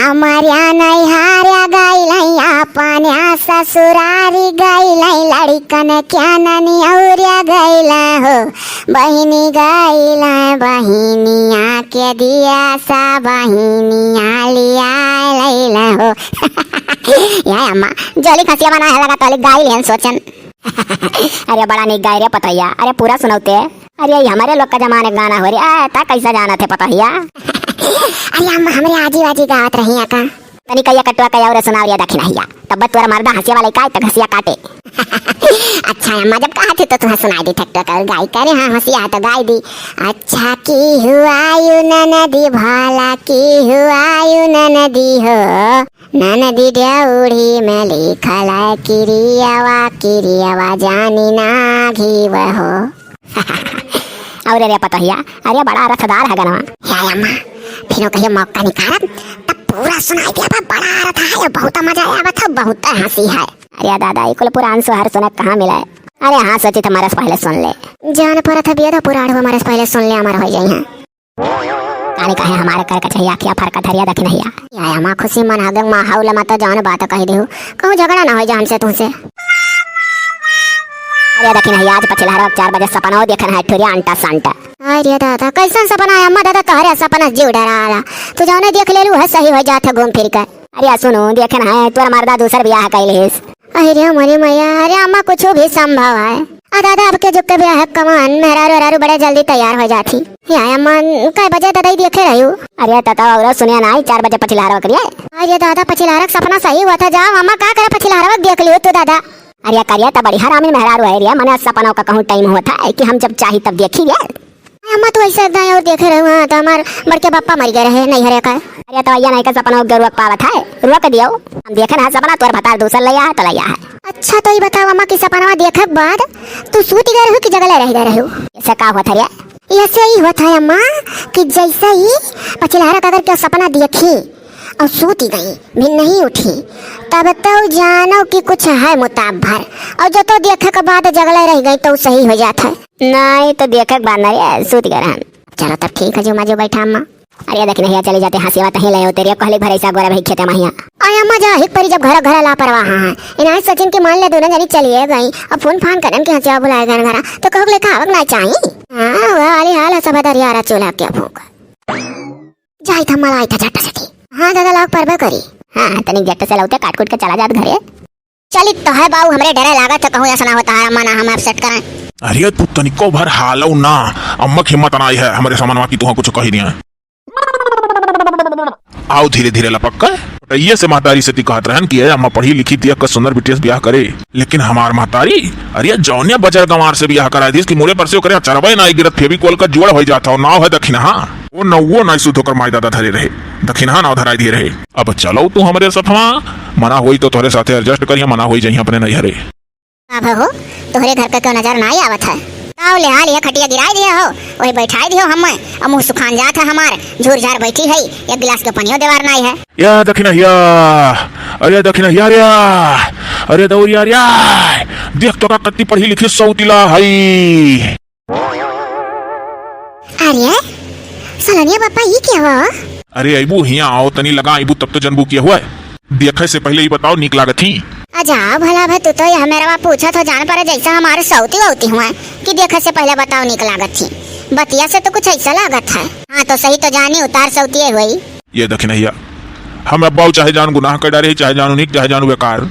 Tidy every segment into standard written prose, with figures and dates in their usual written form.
हमार्या नैहार्या गैलै अपन्या ससुरारी गैलै लड़कन क्या ननी और्या गैला हो बहिनी गैला बहिनिया के दिया सा बहिनिया लिया लैला हो या अम्मा जोली खसिया बना है लगा तोली गाई लेन सोचन अरे बड़ा निक गाय रे पतैया। अरे पूरा सुनौते। अरे ये हमारे लोग का जमाने का गाना हो रे ता कैसा जाना थे पतैया। अरे अम्मा हमरे आजी बाजी गावत रही का तनी कैया कटवा कैया और सुनावरिया दखिन हिया तब तोरा मर्दा हंसिया वाले काय तक हंसिया काटे अच्छा अम्मा जब कहा थे तो तुम्हें सुनाई दी ठक ठक गाय करे हाँ हंसिया है तो गाय दी। अच्छा की हुआ यू नदी भाला की हुआ यू नदी हो नदी ड्याउड़ी में लिखल है किरियावा जानी ना घी हो और रे पतहिया। अरे बड़ा रसदार है गनवा या अम्मा फिर कहियो मौका निकाल तब पूरा सुनाई दिया था। बड़ा रहा है बहुत मजा आया था बहुत हंसी है। अरे दादा इकुल पुरान सुहार सुने कहाँ मिला है। अरे हाँ सोची तुम्हारे से पहले सुन ले जान पर था बिया पुराण हमारे से पहले सुन ले हमारा हो जाए काली कहे हमारे कर कछैया किया फरका धरिया दखिन हिया या अम्मा खुशी मन हगंग मा हाउला मत जान बात कह देहु कहूं झगड़ा ना हो जान से तुमसे। अरे दखिन हिया आज पछिला 4 बजे सपना देखन है ठुरिया अंटा सांटा। अरे दादा कैसन सपना है अम्मा दादा तोहरे सपना जीव डराला तू जाने देख लेलू है सही हो जात घूम फिर कर। अरे सुनो देखन है तोर मर्दा दूसर ब्याह कैलिस। अरे मरी मैया अरे अम्मा कुछ भी संभव है। दादा आपके जो के ब्याह कमान मेहरारू बड़े जल्दी तैयार हो जाती या अम्मा कई बजे दादा ही देखे रही। अरे ताता और सुनिया ना 4 बजे पछिला करिए। अरे दादा पछिला सपना सही हुआ था जाओ अम्मा का करे पछिला देख लियो तू दादा। अरे करिया तो बड़ी हरामी मेहरारू है रे मने सपनों का कहूं टाइम होता है कि हम जब चाही तब देखिए। अम्मा तो ऐसे दाई और देखे रहे तो हमार बड़के पापा मर गए रहे नहीं हरे का। अरे तो भैया नहीं का सपना गरुआ पावत है रुक दियो हम देखे ना सपना तोर भतार दूसर लिया है तो लिया है। अच्छा तो ये बताओ अम्मा की सपना देखे बाद तू सूती गए हो कि जगह रह गए हो ऐसा का हुआ था रे। ऐसे ही हुआ था अम्मा कि जैसे ही पछिलारा अगर क्या सपना देखी और सूती गई भी नहीं उठी तब तो जानो कि कुछ है मुताब भर और जो तो देखे के बाद जगह रह गई तो सही हो जाता है नहीं तो देखे के बाद नहीं सूती गए हम। चलो तब ठीक है जो माजो बैठा अम्मा। अरे देख नहीं चली जाते हंसी बात ही ले तेरे कहले भरे सा गोरा भाई खेते महिया आया अम्मा जा हिक परी जब घर लापरवाह है इनाय सचिन के मान ले दोनों जनी चलिए गई अब फोन फान करन के हंसिया बुलाए गन घरा तो कहो ले खावक ना चाहिए। हां वाली हाल सब दरियारा चूल्हा के भूख जाई था मलाई था झट से। हां दादा लाग परबे करी हां तनी जट से लौटे काट कूट के चला जात घरे चली तो है बाऊ हमरे डरे लागत तो कहूं ऐसा ना होता है मना हम अपसेट करें। अरे तू तनिको भर हालो ना अम्मा की हिम्मत नहीं है हमारे सामानवा की तू कुछ कही दिया आओ धीरे धीरे लपक कर ये से महतारी से कहत रहन कि अम्मा पढ़ी लिखी दिया का सुंदर बिटिया ब्याह करे लेकिन हमार महतारी अरे जौनिया बजर गंवार से ब्याह करा दी कि मोरे पर से करे चरबे ना गिरत फेविकोल का जोड़ हो जाता हो नाव है दक्षिणहा वो नवो नहीं सुध होकर माई दादा धरे रहे दक्षिणहा नाव धराई दिए रहे। अब चलो तू हमारे सफवा मना हुई तो तोहरे साथे एडजस्ट करिए मना हुई जही अपने नहीं हरे अब हो तोहरे घर का क्यों नजर ना आवत है ताव ले हाल ये खटिया गिराई दिया हो वही बैठाई दियो हम अब मुंह सुखान जात है हमार झूर झार बैठी है एक गिलास के पानी देवार नहीं है या दक्षिणहिया अरे दक्षिणहिया रे अरे दौरिया रे देख तो का कत्ती पढ़ी लिखी सौतिला है। अरे सलनिया पापा ये क्या हुआ। अरे अबू हिया आओ तनी लगा अबू तब तो जनबू किया हुआ है देखे से पहले ही बताओ निक लागत थी। अजा भला भाई तू तो यह मेरा पूछा तो जान पर जैसा हमारे सौती वौती हुआ कि देखे से पहले बताओ निक लागत थी बतिया से तो कुछ ऐसा लागत है। हाँ तो सही तो जानी उतार सौती हुई ये दक्षिणहिया हम अब्बाऊ चाहे जान गुनाह कर डारे चाहे जानो निक चाहे जानो बेकार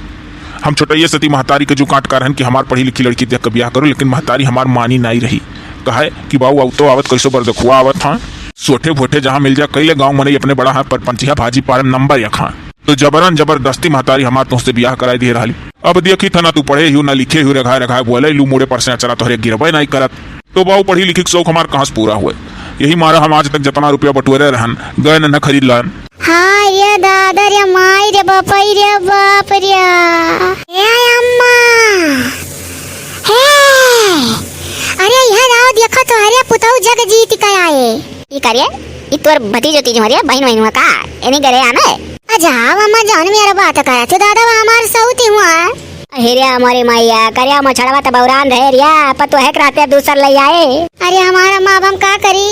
हम छोटैये सती महतारी के जो काट कर कि हमार पढ़ी लिखी लड़की देख के ब्याह करो लेकिन महतारी हमार मानी नहीं रही कहे कि बाबू अब तो आवत कैसो बर देखुआ आवत था सोठे भोटे जहाँ मिल जा कई गाँव मने अपने बड़ा है पर पंचिया भाजी पार नंबर यखा तो जबरन जबरदस्ती महतारी हमार तुझसे ब्याह कराई दिए रही। अब देखी था ना तू पढ़े हूँ ना लिखे हूँ रखाए रखाए बोले लू मोड़े पर से चला तोहरे गिरबे नहीं करत तो बाबू पढ़ी लिखी शौक हमार कहाँ से पूरा हुए यही मारा हम आज तक जितना रुपया बटुरे रहन गए न खरीद लन। हाँ रे दादा रे माई रे बापाई रे बाप रे अम्मा हे अरे यह राव देखा तो अरे पुताऊ जग जीत के आए ई करे ई तोर भतीजो तीज हरिया बहन हुआ का एनी करे आने अजा अम्मा जान मेरा बात करा तो दादा हमार सौती हुआ अरे हमारे मैया करे मछड़वा तो बौरान रहे रिया पतो है कराते दूसर ले आए। अरे हमारा माँ बाप का करी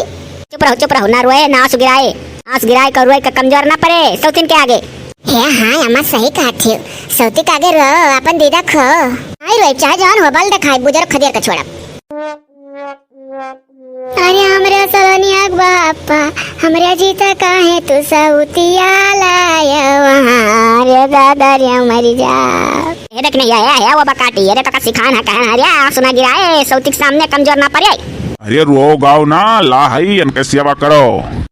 चुप रहो ना रोए ना सुगिराए आंस गिराए का रुआई का कमजोर ना पड़े सौतीन के आगे। हे हाँ अम्मा सही कहती हो, सौती के आगे रो अपन दीदा खो। आई रोई चाहे जान हो बल दिखाई बुजुर्ग खदेर का छोड़ा। अरे हमरे सलोनिया बापा हमरे जीता काहे तू सौतिया लाया वहाँ रे दादा रे मरी जा। ये देख नहीं आया है वो बकाटी ये तो का सिखान है कहना अरे सुना गिराए सौती के सामने कमजोर ना पड़े। अरे रो गाओ ना ला हई इनके सेवा करो।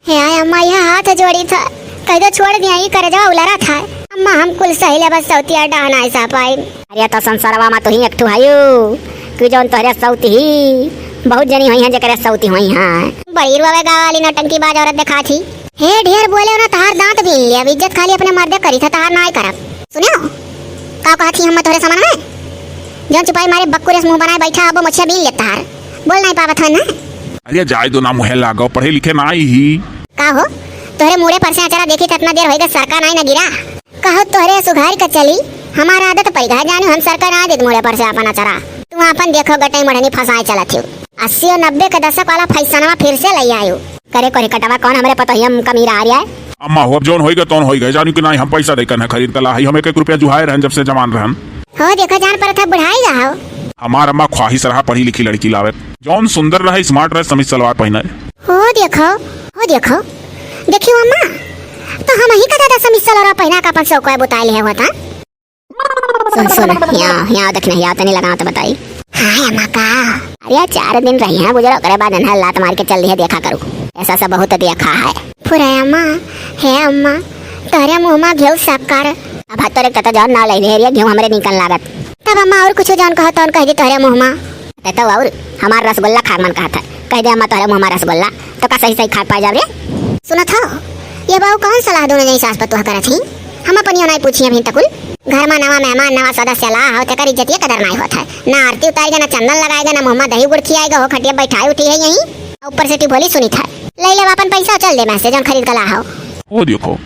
हे अम्मा यह हाथ जोड़ी था कह दो छोड़ दिया ये कर जाओ उलरा था। अम्मा हम कुल सही बस सौतिया डाना ऐसा पाई। अरे तो संसारवा में तो ही एकठू आयु कि जोन तोहरे सौती ही बहुत जनी हुई हैं जकरे सौती हुई हैं। बड़ी रुआवे गाँव वाली नटंकी बाज औरत देखा थी। हे ढेर बोले ना तार दांत बीन लिया इज्जत खाली अपने मर्दे करी था तार ना करब। सुनियो का कहा थी हम तोहरे समान है जोन चुपाई मारे बक्कुरे से मुंह बनाए बैठा अब मुझसे बीन लेता है बोल नहीं पावत है ना। अरे जाए दो ना मुहे लागो पढ़े लिखे ना ही का हो तोहरे मुड़े पर से अचारा देखी कितना देर होएगा सरका नहीं न गिरा। कहो तोहरे सुघार का चली हमारा आदत पैगा जाने हम सरका ना दे मुड़े पर से अपन अचारा तुम अपन देखो गटई मढ़नी फसाए चलत हो। 80 और 90 के दशक वाला फैसनवा फिर से ले आयो करे करे कटवा कौन हमरे पता ही हम कमीरा आ रहा है। अम्मा हो अब जोन होएगा तोन होएगा जानी कि नहीं हम पैसा देकर न खरीद कला हम 1 रुपया जुहाए रहन जब से जमान रहन। हो देखो जान पर था बुढ़ाई रहा हो। हमार अम्मा ख्वाहिश रहा पढ़ी लिखी लड़की लावे जौन सुंदर रहे स्मार्ट रहे समीज सलवार पहने। हो देखो देखियो अम्मा तो हम ही का दादा समीज सलवार पहना का अपन सौको बुताई ले होता। सुन यहाँ देखने यहाँ तो नहीं लगा तो बताई। हाँ अम्मा का अरे 4 दिन रही हैं बुजुर्ग करे बाद अनहर लात मार के चल दिए देखा करूँ ऐसा सब बहुत देखा है। फुरा अम्मा हे अम्मा तोरे मुँह में घेऊ शक्कर अब तोरे कत जान ना ले रे घेऊ हमरे निकल लागत तब अम्मा और कुछ जान कहो तो कह दी तोरे मुँह में तो और हमार रसगुल्ला खा मन कहा था कह दे अम्मा तोरे मुँह में रसगुल्ला तो का सही खा पाए जाब रे। सुनो था ये बाबू कौन सलाह दोनों नहीं सास पतुआ करत ही हम अपनी नहीं पूछी अभी तकुल घर में नवा मेहमान नवा सदस्य ला हो तेकर इज्जत कदर नहीं होता है ना आरती उतारेगा ना चंदन लगाएगा ना मुँह में दही गुड़ खियाएगा हो खटिया बैठाई उठी है यहीं ऊपर से टिभोली सुनी था ले ले अपन पैसा चल दे मैसे जन खरीद कर ला हो। ओ देखो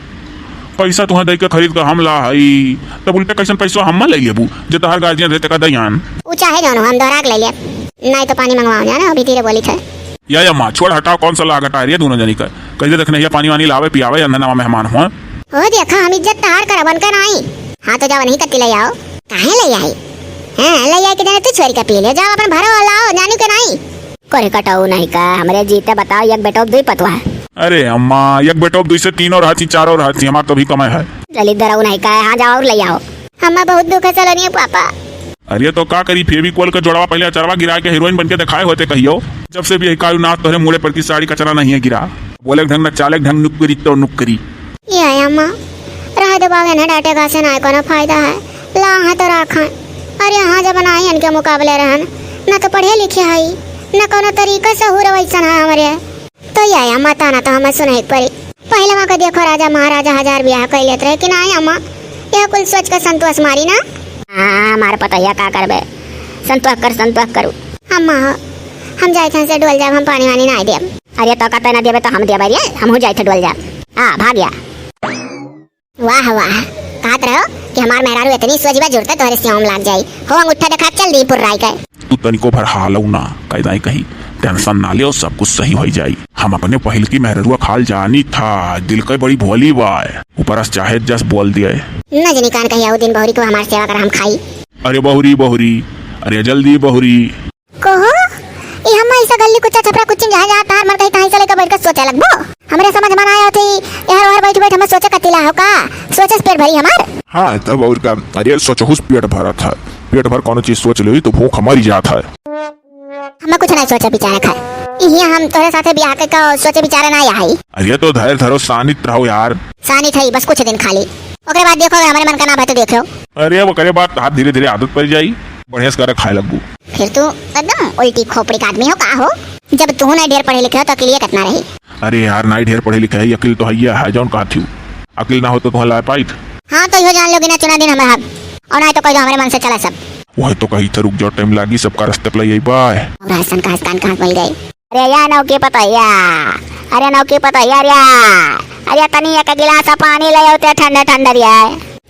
पैसा तुहा दे के खरीद कर हम ला हई तब उल्टे कैसन पैसा हम ले लेबू जे तोहर गार्जियन रहते का दयान ऊ चाहे जानो हम दोहरा के ले ले नहीं तो पानी मंगवाओ ना अभी धीरे बोली थे। या माँ छोड़ हटाओ कौन सा लागत आ रही है दोनों जनी का कैसे देखने ये पानी वानी लावे पियावे अंदर नवा मेहमान हुआ। हो देखा हम इज्जत तहार कर बन कर आई हाँ तो जाओ नहीं कत्ती ले आओ काहे ले आई हां ले आई के जाने तू छोरी का पी ले जाओ अपन भरो लाओ जानी के नहीं करे कटाऊ नहीं का हमरे जीते बताओ एक बेटो दुई पतवा है। अरे अम्मा एक बेटो 2 से 3 और हाथी 4 और हाथी हमार तो भी कमाए है जल्दी दराऊ नहीं का हां जाओ और ले आओ हम्मा बहुत दुख है चलो नहीं पापा। अरे तो का करी फेविकोल का जोड़वा पहले अचरवा गिरा के हीरोइन बनके दिखाए होते कहियो जब से भी कायु नाथ तोहरे मुड़े पर की साड़ी कचरा नहीं है गिरा बोले ढंग न चाले ढंग नुकरी तो नुकरी ये अम्मा रह दे बागे ना डांटेगा से ना कोनो फायदा है ला हां तो राखन अरे हां जब बनाई इनके मुकाबले रहन ना तो पढ़े लिखे हई ना कोनो तरीका से हो वैसन है हमारे तो ये अम्मा ताना तो हमें सुनाई पड़ी पहले वहाँ का देखो राजा महाराजा 1000 ब्याह कर लेते रहे कि ना अम्मा यह कुल सोच कर संतोष मारी ना। हाँ हमारे पता है क्या करबे संतोष करू अम्मा हम जाए थे से डोल जाब हम पानी वानी ना देब। अरे तो कहते ना देबे तो हम देबे रे हम हो जाए थे डोल जाब हाँ भाग गया। वाह वाह कहत रहो कि हमार मेहरारू इतनी सोचबे जुड़ते तोहरे से हम लाग जाई हो अंगूठा दिखा चल दी पुर्राई के तू तनिको भर हालऊ ना कैदाई कहीं टेंशन ना लियो सब कुछ सही हो जाई हम अपने पहल की मेहरुआ खाल जानी था दिल के बड़ी भोली बाय ऊपर चाहे जस बोल दिए न जनी कान कहिया दिन बहुरी को हमार सेवा कर हम खाई। अरे बहुरी अरे जल्दी बहुरी कोहो ये हम ऐसा गल्ली कुछ छपरा कुछ जहां जहां तार मर कहीं कहीं से लेकर बैठ कर सोचे लगबो हमरे समझ में आया थी यार और बैठ हम सोचे कतिला हो का सोचे पेट भरी हमार। हाँ तब और का अरे सोचहुस पेट भरा था पेट भर कौन चीज सोच ली तो भूख हमारी जात है हमें कुछ नहीं सोचे बिचारे खाए ये हम तोरे साथे ब्याह के का सोचे बिचारे ना आई। अरे तो धैर्य धरो शानित रहो यार सानी थई बस कुछ दिन खाली ओकरे बाद देखो हमारे मन का ना भाई तो देखो। अरे वो करे बात हाथ धीरे धीरे आदत पड़ जाई बढ़िया से कर खाए लगू फिर तू एकदम उल्टी खोपड़ी का आदमी हो का हो जब तू नहीं ढेर पढ़े लिखे हो तो अकेले कितना रही। अरे यार नहीं ढेर पढ़े लिखे है अकिल तो है जौन कहा थी अकिल ना हो तो ला पाई। हाँ तो यो जान लोगे ना चुना दिन हमारा और नहीं तो कोई हमारे मन से चला सब वह तो कहीं तो रुक जाओ टाइम लागी सबका रास्ते पे यही बाय और हसन का हस्तान कहाँ मिल गई। अरे या नौ के पता यार अरे तनी एक गिलास पानी ले होते ठंडा ठंडा रिया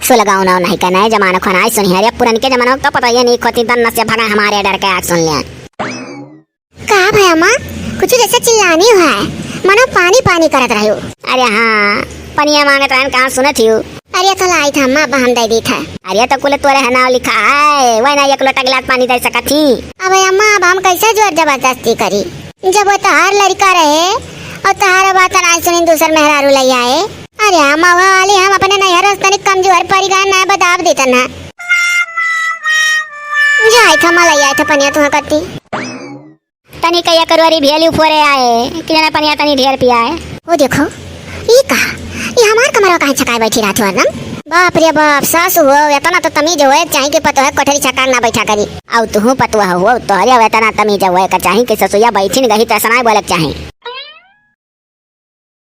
सो लगाओ ना नहीं करना है जमाना खाना है सुनिए अरे पुराने के जमाना तो पता ही नहीं खोती तन्ना से भगा हमारे डर के आग सुन लिया। कहा भाई अम्मा कुछ जैसे चिल्लानी हुआ है मनो पानी पानी करत रहो। अरे हाँ पनिया मांगत रहन कहाँ सुनत हियो। अरे तो लाई था अम्मा बहन दे दी था। अरे तो कुल तोरे है नाव लिखा है वही ना एक लोटा गिलास पानी दे सकत थी। अबे अम्मा अब हम कैसे जोर जबरदस्ती करी जब वो तहार लड़का रहे और तहार बात ना सुनी दूसर मेहरारू ले आए। अरे अम्मा वाली हम अपने नैहर तनिक कमजोर पड़ी गए ना बदाब देता ना जाए था मलाई आए था पनिया तुहा करती तनी कया करवारी भेली फोरे आए कि ना पनिया तनी ढेर पिया है। वो देखो ये कहा ये हमार कमरा कहाँ छकाए बैठी रात वरनम। बाप रे बाप सासु हो वेतना तो तमीज होए चाहे के पतो है कोठरी छकान ना बैठा करी औ तू पतवा हो तोहरे वेतना तमीज होए का चाहे के ससुया बैठिन गही तो सनाय बोलक चाहे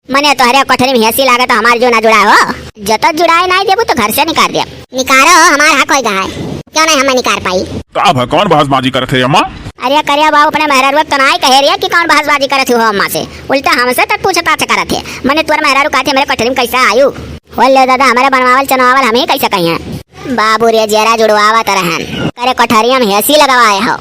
मने तोहरे कोठरी में हंसी लागे तो हमार जो ना जुड़ा हो जत जुड़ाए नहीं देबू तो घर से निकाल दे। निकारो हमार हक होई गए क्यों नहीं हमें निकाल पाई। का अब कौन बहसबाजी करत है अम्मा। अरे करिया बाबू अपने मेहरारू तो नहीं कह रही है कि कौन बहसबाजी करत हो अम्मा से उल्टा हमसे तक पूछता करत है। मने तोर मेहरारू कहते मेरे कोठरी में कैसा आयु बोले दादा हमारे बनवावल चनवावल हमें कैसे कही है। बाबू रे जेरा जुड़वावा तरहन करे कोठरिया में हेसी लगवाए हो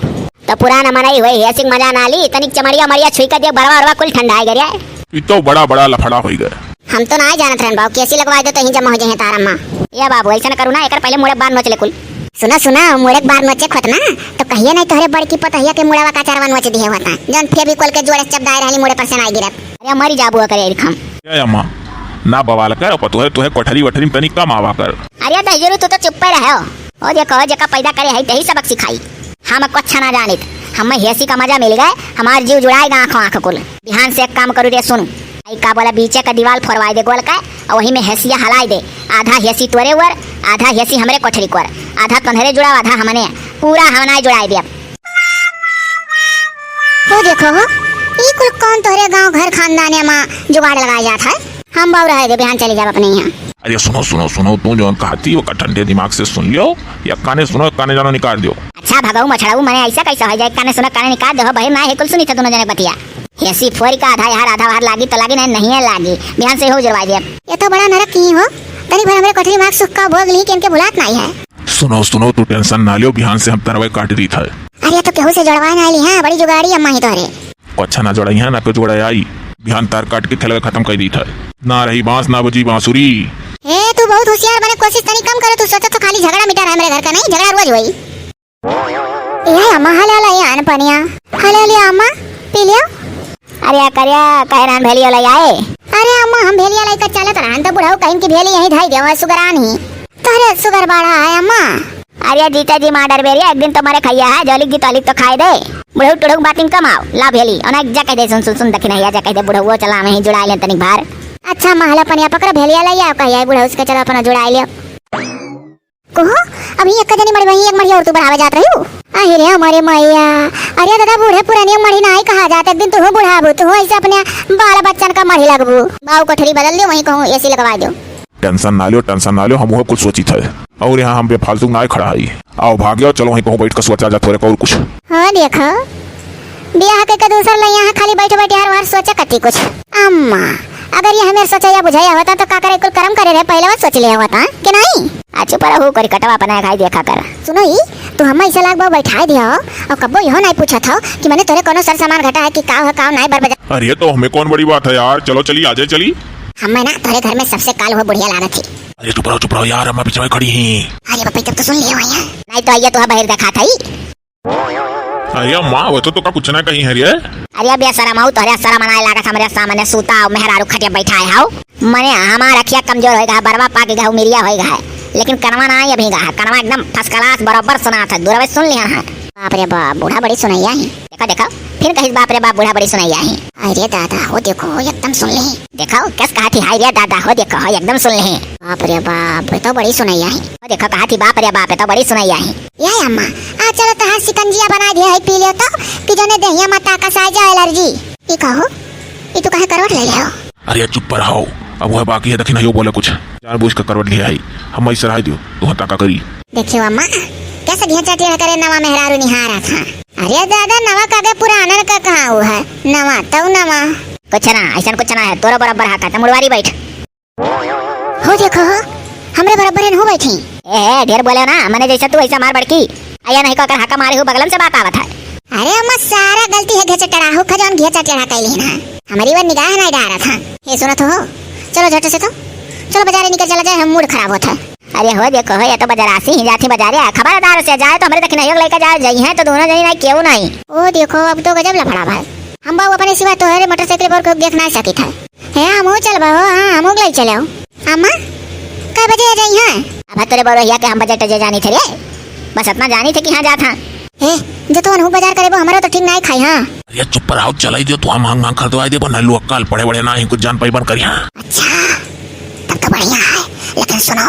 तो पुराना मनाई हुई हेसी मजा ना ली तनिक चमड़िया मड़िया छुई कर दे बरवा बरवा कुल ठंडा गया। ये तो बड़ा बड़ा लफड़ा हो गया। हम तो ना जानत रहन बाबू कैसी लगवाए दो तो ही जमा हो जाए तारा मां। या बाबू ऐसा न करू ना एकर पहले मुड़े बार नोच ले कुल। सुना सुना मुड़े बार नोचे खत ना तो कहिए नहीं तोहरे बड़की पतहिया के मुड़वा का चारवा नोच दिए होता जन फेवी कोल के जोड़े चपदाए रहली मुड़े पर से ना गिरत। अरे मरी जाबू करे इरखम क्या अम्मा ना बवाल कर पतो है तो है कोठरी वठरी में तनिक कम आवा कर। अरे दहिजरू तू तो चुप रहो ओ देखो जका पैदा करे है तही सबक सिखाई हम को अच्छा ना जानित हमें हेसी का मजा मिल गए हमार जीव जुड़ाएगा आंखों आंख कुल। बिहान से एक काम करू रे सुन आई का बोला बीचे का दीवार फोरवाई दे गोल का और वही में हेसिया हलाई दे आधा हेसी तोरे वर आधा हेसी हमरे कोठरी को आधा तन्हरे जुड़ा आधा हमने पूरा हमनाई जुड़ाई दे। वो देखो ये कुल कौन तोरे गांव घर खानदान मां जुगाड़ लगाया जाता है। हम बाव रहे दे बिहान चले जाब अपने यहाँ। अरे सुनो सुनो सुनो तू जो कहती वो ठंडे दिमाग से सुन लियो या काने सुनो काने जानो निकाल दियो। अच्छा भगाऊ मछड़ाऊ मैंने ऐसा कैसा हो जाए काने सुनो काने निकाल दो भाई ना है कुल सुनी था दोनों जने बतिया हेसी फोरी का आधा यार आधा बाहर लागी तो लागी नहीं है लागी बिहान से हो जुड़वा दे। ये तो बड़ा नरक की हो तनी भर हमरे कोठरी मार्क्स सुक्का भोग ली के इनके भुलात नहीं है। सुनो सुनो तू टेंशन ना लियो बिहान से हम तरवे काट दी था। अरे तो केहू से जुड़वा ना ली हां बड़ी जुगाड़ी अम्मा ही तोरे अच्छा ना जोड़ाई है ना को जोड़ा आई बिहान तार काट के थलवे खत्म कर दी था ना रही बांस ना बजी बांसुरी। ए तू बहुत होशियार बने कोशिश तनी कम करे तू सोचा तो खाली झगड़ा मिटा रहा है मेरे घर का नहीं झगड़ा रोज होई। ये अम्मा हले हले आन पनिया हले हले अम्मा पी लियो। अरे करिया कह रहन भेलियो ले आए। अरे अम्मा हम भेलिया लेकर चलत रहन तो बुढ़ाऊ कहीं की भेली यही धाई देवा सुगरान ही तोरे सुगर बाड़ा है अम्मा। अरे जीता जी माडर बेरिया एक दिन तुम्हारे खैया है जलिक जी तलिक तो खाए दे बुढ़ऊ टुड़ू बातिंग कमाओ ला भेली और जा कह दे सुन सुन सुन दखिन जा कह दे बुढ़ऊ चला में ही जुड़ा ले तनिक भार। अच्छा महला पनिया पकड़ भेलिया ले आ कहिया बुढ़ऊ उसके चलो अपन जुड़ा ले कोहो अभी एक जनी मड़ी वही एक मड़ी और तू बढ़ावे जात रही हो। अरे हमारे मैया अरे दादा बूढ़े पुरानी मड़ी ना ही कहा जाते एक दिन तू बुढ़ाबू तू ऐसे अपने बाल बच्चन का मड़ी लगबू बाऊ कोठरी बदल दो वहीं कहूँ एसी लगवा दो। टेंशन ना लियो हम वो कुछ सोची था और यहाँ हम बेफालतू ना खड़ा है आओ भाग जाओ चलो वहीं कहूँ बैठ कर सोचा जा थोड़े और कुछ। हाँ देखो ब्याह के दूसर ले यहाँ खाली बैठे बैठे हर बार सोचा कती कुछ। अम्मा अगर ये हमें सोचा या बुझाया होता तो का करे कुल कर्म करे रहे पहले बार सोच लिया होता कि नहीं। अच्छा पर हो कर कटवा अपना खाई देखा कर। सुनो ही तू हम ऐसा लाग बैठा दिया और कब्बो यहो नहीं पूछा था कि मैंने तोरे कोनो सर सामान घटा है कि का है का नहीं बरबजा। अरे तो हमें कौन बड़ी बात है यार चलो चली आजे चली। हमें ना तोरे घर में सबसे काल हो बुढ़िया लागत थी। अरे चुप रहो यार हम पीछे में खड़ी हैं। अरे बापा तब तो सुन लियो भैया नहीं तो आइए तो बाहर देखा था ही। अरे माँ वो तो का कुछ ना कहीं है रे। अरे अब शर्म आऊ तोरे शर्म मनाए लागत हमरे सामने सूता मेहरारू खटिया बैठाए हाउ मने हमारा रखिया कमजोर होएगा बरवा पाके गहू मिरिया होएगा है लेकिन कनवा ना अभी गा कनवा एकदम फर्स्ट क्लास बराबर सुना था दूरवे सुन लिया है। बाप रे बाप बूढ़ा बड़ी सुनैया है देखो देखो फिर कहीं बाप रे बाप बूढ़ा बड़ी सुनैया है। अरे दादा हो देखो एकदम सुन ले देखो कैस कहा थी हाय रे दादा हो देखो एकदम सुन ले बाप रे बाप तो बड़ी सुनैया है। हो देखो कहा थी बाप रे बाप तो बड़ी सुनैया है। ये अम्मा आ चलो तो सिकंजिया बना दिया है पी लियो तो कि जने देहिया माता का साजा एलर्जी ई कहो ई तो कहे करवट ले लियो। अरे चुप रहो अब वह बाकी है दखिन बोले कुछ जानबूझ कर करवट ले आई हम ऐसे रह दियो तू हता का करी। देखियो अम्मा कैसे घेचा टेढ़ा करे नवा मेहरारू निहारा था। अरे दादा नवा कागे पुराना का कहाँ हुआ है नवा तो नवा कुछ ना ऐसा कुछ ना है तोरा बराबर हाथ है मुड़वारी बैठ हो देखो हमरे बराबर हो बैठी। ए ढेर बोले ना मैंने जैसा तू ऐसा मार बड़की आया नहीं कहकर हाका मारे हो बगलम से बात आवत है। अरे अम्मा सारा गलती है घेचा टेढ़ा हो खजान घेचा टेढ़ा कैली ना हमारी वर निगाह नहीं डाल रहा था। ये सुनो तो हो, चलो झट से तो चलो बाजारे निकल चला जाए, हम मूड खराब होता है। अरे हो देखो हो, ये तो बाजारासी ही जाती बाजारे, खबरदार से जाए तो हमारे तक नहीं लेकर जाए जाई है तो दोनों जनी नहीं क्यों नहीं। ओ देखो अब तो गजब लफड़ा भाई, हम बाबू अपने सिवा तो हरे मोटरसाइकिल पर को देख ना सकी था। है हम चल बाबू, हां हम गई चले आओ। अम्मा कै बजे आ जाई है? अब तेरे बरो हिया के हम बजट जे जानी थे रे, बस इतना जानी थे कि हां जात हां। ए जो तो अनु बाजार करे वो हमारा तो ठीक नहीं खाई। हां अरे चुप पर आओ, चलाई दे तो हम मांग मांग खरीदवाई दे, पर नल्लू अक्कल पड़े बड़े ना ही कुछ जान पाई बन करिया। अच्छा तब तो बढ़िया है, लेकिन सुनो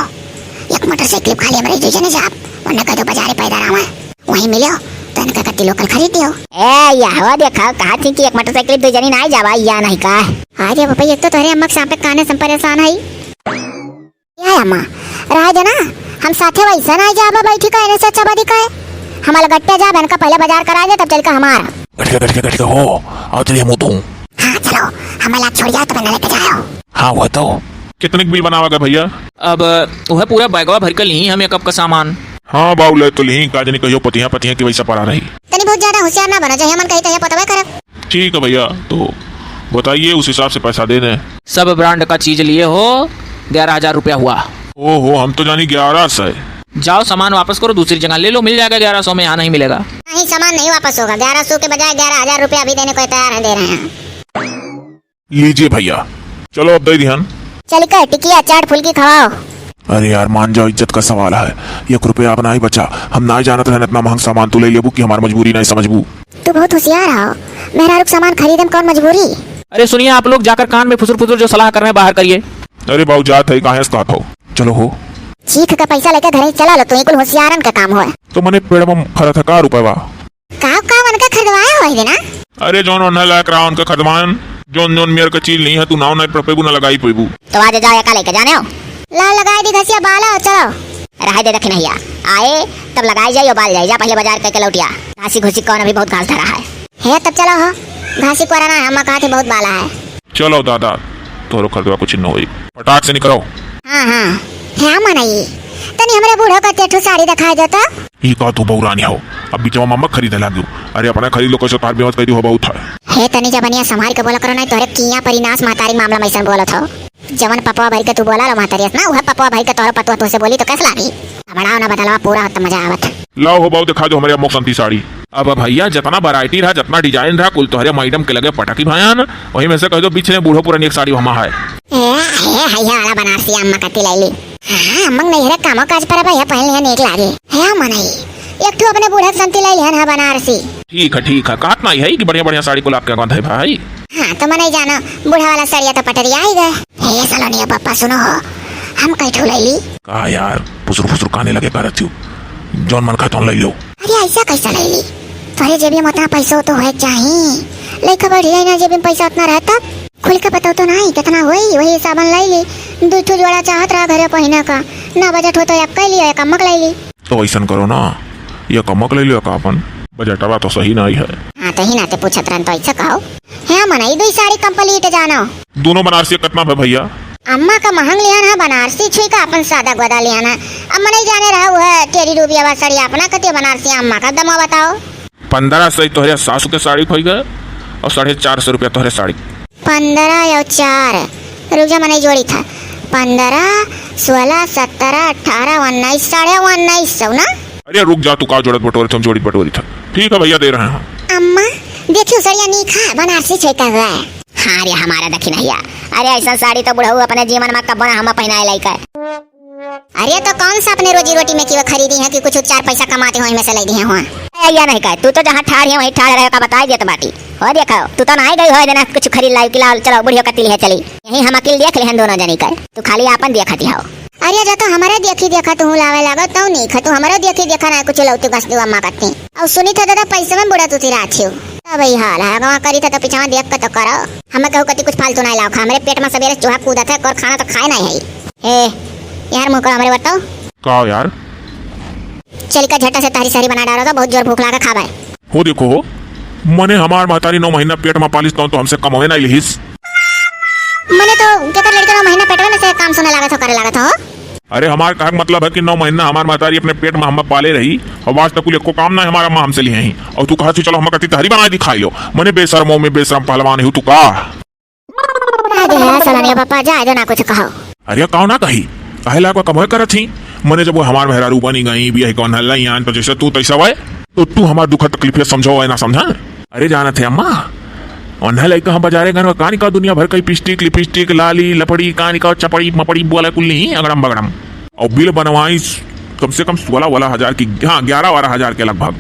एक मोटरसाइकिल खाली हमारे जो जने जाप वरना का तो बाजारे पैदा रहा है वहीं मिलो तो इनका कत्ती लोकल खरीद दियो। ए या हो देखा कहा थी कि एक मोटरसाइकिल दो जनी नहीं जावा या नहीं का। अरे बाबा एक तो तोरे अम्मा के सांपे काने सम परेशान है। या अम्मा रह जाना हम साथे वैसा ना जाबा बैठी का इने से अच्छा बादी का है, हमारा गट्टे जा बहन का पहले बाजार करा दे तब चल का हमारा गटके हो आओ चलिए मुंह तो। हां चलो हमारा छोड़ जा तो बना लेके जाओ। हाँ वो तो कितने बिल बनावागा भैया? अब वह पूरा बैगवा भर कर ली हम एक कप का सामान। हाँ बाबू ले तो ली काजनी कहियो पतिया पतिया की वैसा पड़ा रही। तनी बहुत ज्यादा होशियार ना बना चाहिए, मन कही तो पता करब। ठीक है भैया, तो बताइए उस हिसाब से पैसा दे दें। सब ब्रांड का चीज लिए हो 11,000 रुपया हुआ। ओहो हम तो जानी 1100। जाओ सामान वापस करो, दूसरी जगह ले लो, मिल जाएगा 1100 में, यहाँ नहीं मिलेगा। नहीं सामान नहीं वापस होगा, 1100 के बजाय 11,000 रुपया अभी देने को तैयार है, दे रहे हैं। लीजिए भैया, चलो अब दे ध्यान। चल कर टिकिया चाट फुल्की खवाओ। अरे यार मान जाओ, इज्जत का सवाल है, 1 रुपया अपना ही बचा, हम ना ही जानत रहने इतना महंगा सामान तू ले लेबू कि हमारी मजबूरी नहीं समझबू। तू बहुत होशियार हो, मेरा रुक सामान खरीदम कौन मजबूरी। अरे सुनिए आप लोग जाकर कान में फुसुर फुसुर जो सलाह कर रहे हैं बाहर करिए। अरे बाबू जात है कहाँ से हो, चलो हो। चीख का पैसा लेकर घर चला लो, तो कुल होशियारन का काम हो। तो मैंने पेड़ में खरा था का रुपया का उनका खरीदवाया हो देना। अरे जोन उन्हें लायक रहा उनका खदमान, जोन जोन मेरे का चीज नहीं है तू नाव नहीं पेबू ना लगाई पेबू। तो आज जाओ एका लेके जाने हो, ला लगाई दी घसिया बाला चलो रह दे रखे नहीं आए तब लगाई जाइए बाल जाइए, जा पहले बाजार करके लौटिया। घासी घुसी कौन अभी बहुत घास धरा है तब चलो हो, घासी को रहना हम कहा थे बहुत बाला है। चलो दादा तोरो खरीदवा कुछ न होई, पटाख से निकलो। हाँ हाँ है मनाई तनी हमरे बूढ़ो का तेठू साड़ी दिखाई देता। ई का तू बौरानी हो, अब बीचवा मम्मा खरीदे लागू। अरे अपना खरीद लो, कैसे तार बेवत करी हो बहुत है। हे तनी जबनिया संभाल के बोला करो, नहीं तोरे किया परिनाश महतारी मामला में ऐसा बोलत हो। जवन पपवा भाई के तू बोला लो महतारी ना, वह पपवा भाई के तोरा पतवा तो से बोली तो कैसे लागी। बनाओ ना बदलवा पूरा होता मजा आवत। लाओ हो बाऊ दिखा दो हमारे अम्मो संती साड़ी। अब भैया जितना वैरायटी रहा जितना डिजाइन रहा कुल तोहरे मैडम के लगे पटाखी भायान, वही में से कह दो बीच में बूढ़ो पुरानी एक साड़ी वहाँ है। हैया वाला बनारसी अम्मा का तिलैली। हां अम्मा नहीं रे कामो काज पर भैया पहन लिया नेक लागे है मनाई, एक तो अपने बूढ़ा संती लाई है ना बनारसी। ठीक है काट नहीं है कि बढ़िया बढ़िया साड़ी को लाके गंध है भाई। हां तो मने जानो बूढ़ा वाला साड़िया तो पटरिया आई गए। हे सलोनिया पापा सुनो हो, हम कई ठो लैली का यार फुसुर फुसुर काने लगे करत हूं, जौन मन खातों ले लो। अरे ऐसा कैसा लैली, तोरे जेबी में उतना पैसा तो है चाहिए, लइका बढ़ जाए ना जेबी में पैसा उतना रहता खुल के बताओ तो नहीं कितना होई, वही साबन लैली। 2 ठो जोड़ा चाहत रहा घरे पहिना का, ना बजट हो तो एक कैली एक अम्मक लैली। तो ऐसा करो ना, ये कमक ले लियो का अपन बजटवा तो सही नहीं है। हां तो ही ना ते पूछत रहन तो ऐसा कहो है मनाई दो साड़ी कंप्लीट जानो। दोनों बनारसी कितना है भैया? अम्मा का महंग लिया ना बनारसी छुई का अपन सादा गोदा लिया ना। अम्मा नहीं जाने रहा हुआ है तेरी रूबिया वाला साड़ी अपना कते बनारसी अम्मा का दमा बताओ। 1500 तोहरे सासू के साड़ी खोई गए और 450 रुपया तोहरे साड़ी। 15 या 4 रुक जा मने जोड़ी था 15 16 17 18 19 1950 ना। अरे रुक जा तू का जोड़त बटोरे तुम जोड़ी बटोरी था। ठीक है भैया दे रहे हैं। अम्मा देखियो सड़िया नी खा बनारसी छे कर रहा है। हां रे हमारा दखी नहिया, अरे ऐसा साड़ी तो बुढ़ऊ अपने जीवन में कब हम पहनाए लायक है। अरे तो कौन सा अपने रोजी रोटी में की खरीदी है कि कुछ 4 पैसा कमाते हो इनमें से ले दिए हो। या नहीं कह तू तो जहां ठाड़ है वहीं ठाड़ रहे का बता देत बाटी हो। देखो तू तो नहीं गई हो देना कुछ खरीद लाई कि लाओ चलो बुढ़ियो का तिल है चली यही हम अकेले देख लेहन दोनों जनी कर, तू खाली अपन देखती हो। अरे जो तो हमारे देखी देखा तू लावे लागो तो नहीं ख तू हमारे देखी देखा ना कुछ लौटू गस दू अम्मा करती और सुनी था दादा पैसे में बुढ़ा तू तिराछी हो तब वही हाल है गांव करी था तो पीछा देख के तो करो। हमें कहू कति कुछ फालतू नहीं लाओ, हमारे पेट में सवेरे चूहा कूदा था और खाना तो खाए नहीं है। ए यार मुंह करो हमारे बताओ का यार चल का झटा से तारी सारी बना डालो तो बहुत जोर भूख लगा खावे हो। देखो हो मने हमार महतारी 9 महीना पेट में पालिस तो हमसे कम होए ना लिहिस। मने तो केकर लड़के 9 महीना पेट में से काम सुने लगा था करे लगा था। अरे हमारे का मतलब है कि 9 महीना हमार महतारी अपने पेट में हम पाले रही और आज तक को काम ना हमारा माँ हमसे लिए ही और तू कहा चलो हम कहती तहरी बना दी खाई लो। मने बेशर्मों में बेशरम पहलवान हूँ तू का। दे है सलानी पापा, जाए दो ना कुछ कहो। अरे कहो ना कही काहे लाग कमोए करत थी मने जब वो हमार मेहरारू बनी गई बिया कौन हल्ला यान तो जैसे तू तैसा वै तो तू हमार दुख तकलीफ समझो है ना समझा। अरे जाना थे अम्मा ओन्हा लइका हम बाजारे गन कहानी का दुनिया भर कई पिस्टिक लिपस्टिक लाली लपड़ी कहानी का चपड़ी मपड़ी बोला कुल्ली अगड़म बगड़म और बिल बनवाई कम से कम 16,000 की, हाँ 11-12,000 के लगभग।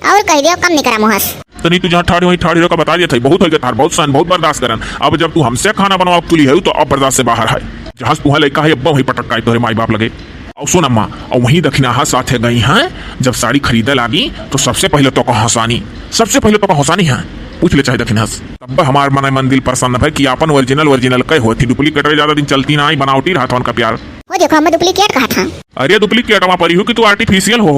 और कह दियो कम नहीं करा मुहस। तो नहीं तू जहाँ ठाड़ी वही ठाड़ी का बता दिया था बहुत हो गया थार बहुत सन बहुत बर्दाश्त करन। अब जब तू हमसे खाना बनवा तुली है तो अब बर्दाश्त से बाहर है। जहां तुहा लइका है अब्बा वही पटक तोहरे माई बाप लगे। और सुन अम्मा और वही दक्षिणाहा साथे गई हैं जब साड़ी खरीदे लागी तो सबसे पहले तो का हंसानी है पूछ ले चाहे दक्षिणास तब हमार मन दिल प्रसन्न है कि अपन ओरिजिनल कई होती डुप्लीकेट ज्यादा दिन चलती ना आई बनावटी रहा था उनका प्यार। वो देखो हम डुप्लीकेट कहा था। अरे डुप्लीकेट वहाँ परी हो कि तू आर्टिफिशियल हो।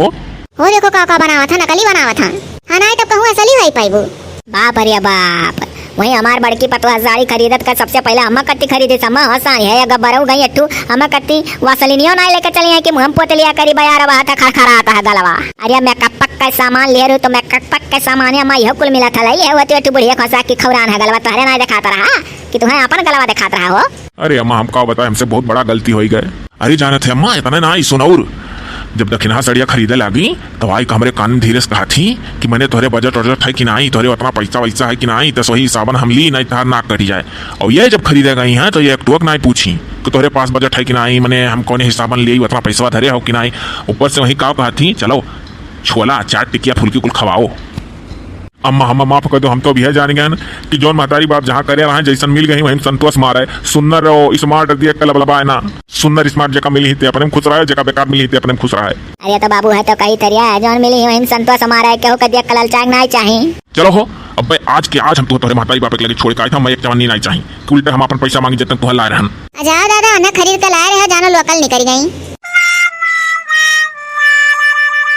वो देखो काका बनावा था नकली बनावा था। हाँ ना तब कहूँ असली है पाइबो। बाप अरे बाप वही हमार बड़की पतवा साड़ी खरीदत का सबसे पहले हम कत्ती खरीदी समा हसानी है गब्बर गई अट्ठू हम कत्ती वासलिनियो ना लेकर चली है कि मुंह पोत लिया करी बयार बात खड़खड़ा आता है गलवा। अरे मैं कपक का सामान ले रही तो मैं कपक का सामान है मैं यह कुल मिला था लाई है वो तो बुढ़िया खसा की खौरान है गलवा तुम्हारे ना दिखाता रहा कि तुम्हें अपन गलवा दिखाता रहा हो। अरे अम्मा हमका बताया हमसे बहुत बड़ा गलती हो गए। अरे जाने थे अम्मा इतना ना सुनौर जब दक्षिणा सड़िया खरीदे लगी तो आई हमरे कान धीरे से कहा थी कि मैंने तोहरे बजट वजट है कि नहीं तोहरे उतना पैसा वैसा है कि नहीं तो वही हिसाबन हम ली नहीं तार नाक कटी जाए। और ये जब खरीदे गई हैं तो ये एक टोक नहीं पूछी कि तोहरे पास बजट है कि नहीं मैंने हम कौन हिसाबन लिए उतना पैसा धरे हो कि नहीं। ऊपर से वही कहा थी चलो छोला चाट टिकिया फुल्की कुल खवाओ। अम्मा हम माफ कर दो हम तो भी है जान गए कि जौन महतारी बाप जहाँ करे रहा जैसन मिल गई वही संतोष मारे सुंदर रहो स्मार्ट दिए कलबलबा है ना सुंदर स्मार्ट जगह मिली ही अपने खुश रहा है जगह बेकार मिली ही अपने खुश रहा है। अरे तो बाबू है तो कई तरिया है जौन मिली वही संतोष हमारा है केहू कदिया कलल चाग नहीं चाहिए। चलो हो अब भाई आज के आज हम तोहरे महतारी बाप के लगे छोड़ के आए थे मैं एक जवानी नहीं चाहिए कि उल्टे हम अपन पैसा मांगी जितने तुह ला रहन। अच्छा दादा ना खरीद कर लाए रहे जानो लोकल निकल गई।